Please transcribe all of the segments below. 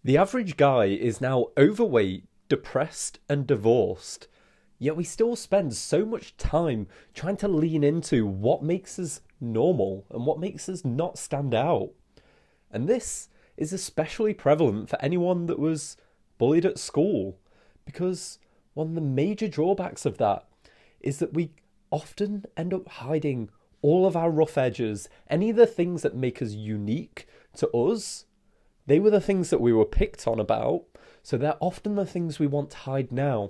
The average guy is now overweight, depressed, and divorced, yet we still spend so much time trying to lean into what makes us normal and what makes us not stand out. And this is especially prevalent for anyone that was bullied at school, because one of the major drawbacks of that is that we often end up hiding all of our rough edges, any of the things that make us unique to us. They were the things that we were picked on about, so they're often the things we want to hide now.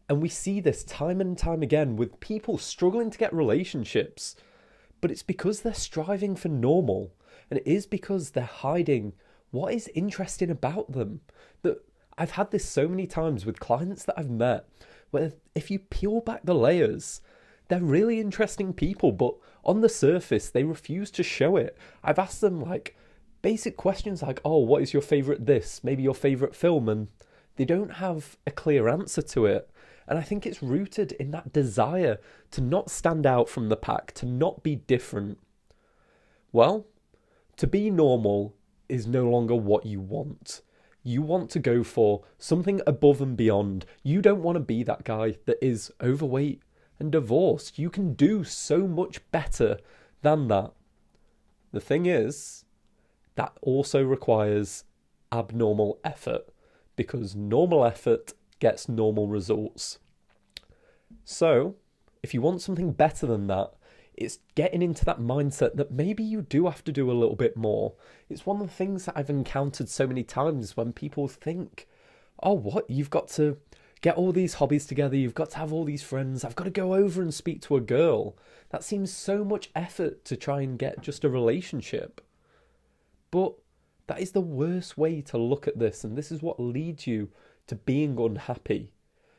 And we see this time and time again with people struggling to get relationships, but it's because they're striving for normal, and it is because they're hiding what is interesting about them. That I've had this so many times with clients that I've met, where if you peel back the layers, they're really interesting people, but on the surface, they refuse to show it. I've asked them basic questions like, oh, what is your favourite this? Maybe your favourite film, and they don't have a clear answer to it. And I think it's rooted in that desire to not stand out from the pack, to not be different. Well, to be normal is no longer what you want. You want to go for something above and beyond. You don't want to be that guy that is overweight and divorced. You can do so much better than that. The thing is, that also requires abnormal effort, because normal effort gets normal results. So, if you want something better than that, it's getting into that mindset that maybe you do have to do a little bit more. It's one of the things that I've encountered so many times when people think, oh, what? You've got to get all these hobbies together. You've got to have all these friends. I've got to go over and speak to a girl. That seems so much effort to try and get just a relationship. But that is the worst way to look at this, and this is what leads you to being unhappy.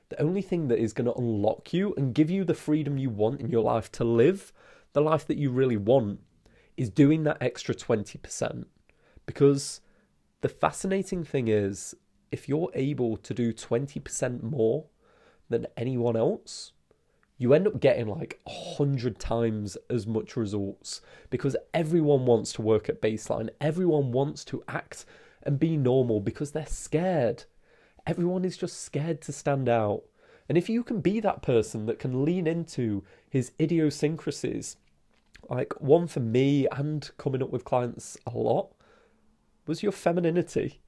The only thing that is going to unlock you and give you the freedom you want in your life to live the life that you really want is doing that extra 20%. Because the fascinating thing is, if you're able to do 20% more than anyone else, you end up getting 100 times as much results, because everyone wants to work at baseline. Everyone wants to act and be normal because they're scared. Everyone is just scared to stand out. And if you can be that person that can lean into his idiosyncrasies, one for me and coming up with clients a lot was your femininity.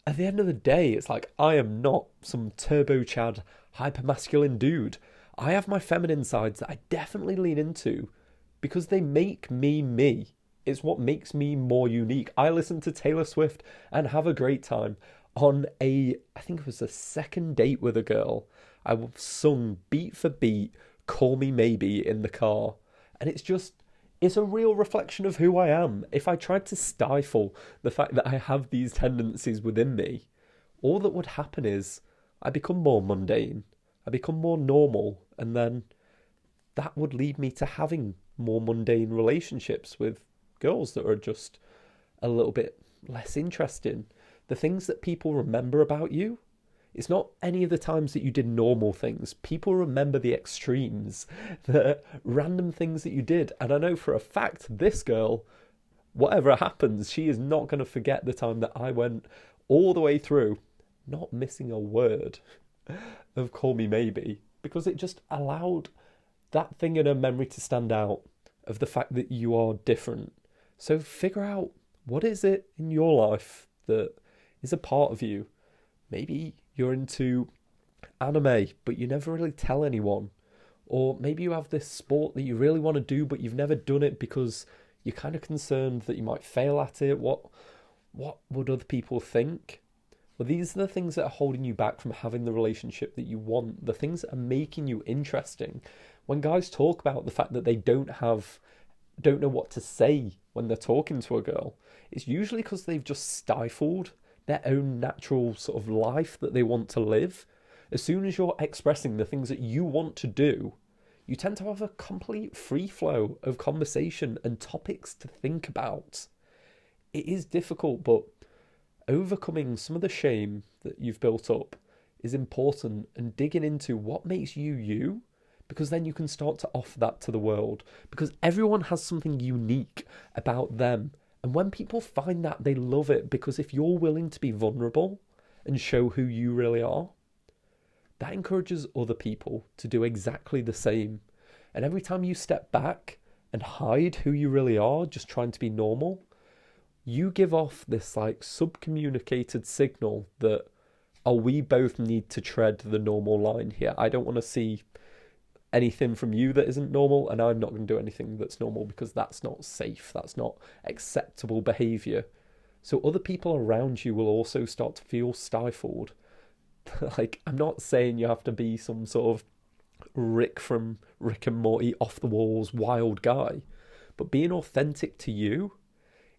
At the end of the day, it's I am not some turbo-chad, hyper-masculine dude. I have my feminine sides that I definitely lean into because they make me me. It's what makes me more unique. I listen to Taylor Swift and have a great time. On I think it was a second date with a girl, I sung beat for beat, Call Me Maybe in the car. And it's a real reflection of who I am. If I tried to stifle the fact that I have these tendencies within me, all that would happen is I become more mundane. I become more normal, and then that would lead me to having more mundane relationships with girls that are just a little bit less interesting. The things that people remember about you, it's not any of the times that you did normal things. People remember the extremes, the random things that you did. And I know for a fact, this girl, whatever happens, she is not going to forget the time that I went all the way through, not missing a word of Call Me Maybe, because it just allowed that thing in her memory to stand out, of the fact that you are different. So figure out, what is it in your life that is a part of you? Maybe you're into anime, but you never really tell anyone. Or maybe you have this sport that you really want to do, but you've never done it because you're kind of concerned that you might fail at it. What would other people think? Well, these are the things that are holding you back from having the relationship that you want, the things that are making you interesting. When guys talk about the fact that they don't know what to say when they're talking to a girl, it's usually because they've just stifled their own natural sort of life that they want to live. As soon as you're expressing the things that you want to do, you tend to have a complete free flow of conversation and topics to think about. It is difficult, but overcoming some of the shame that you've built up is important, and digging into what makes you you, because then you can start to offer that to the world, because everyone has something unique about them, And when people find that, they love it, because if you're willing to be vulnerable and show who you really are, that encourages other people to do exactly the same. And every time you step back and hide who you really are, just trying to be normal, you give off this like subcommunicated signal that, oh, we both need to tread the normal line here. I don't want to see anything from you that isn't normal, and I'm not going to do anything that's normal, because that's not safe. That's not acceptable behavior. So other people around you will also start to feel stifled. Like, I'm not saying you have to be some sort of Rick from Rick and Morty, off the walls, wild guy, but being authentic to you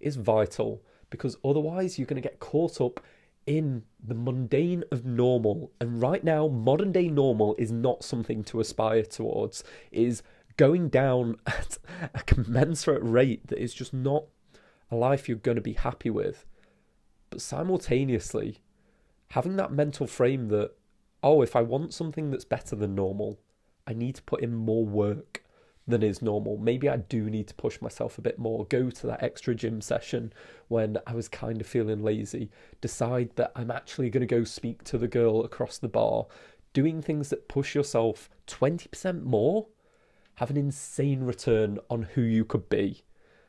is vital, because otherwise you're going to get caught up in the mundane of normal. And right now, modern day normal is not something to aspire towards. It is going down at a commensurate rate that is just not a life you're going to be happy with. But simultaneously, having that mental frame that, oh, if I want something that's better than normal, I need to put in more work than is normal. Maybe I do need to push myself a bit more, go to that extra gym session when I was kind of feeling lazy, decide that I'm actually going to go speak to the girl across the bar. Doing things that push yourself 20% more have an insane return on who you could be.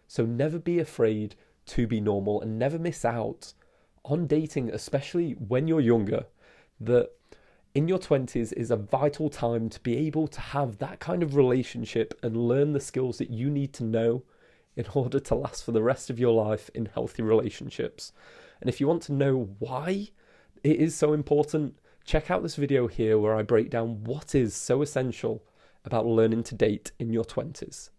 So never be afraid to be normal, and never miss out on dating, especially when you're younger. That in your 20s is a vital time to be able to have that kind of relationship and learn the skills that you need to know in order to last for the rest of your life in healthy relationships. And if you want to know why it is so important, check out this video here where I break down what is so essential about learning to date in your 20s.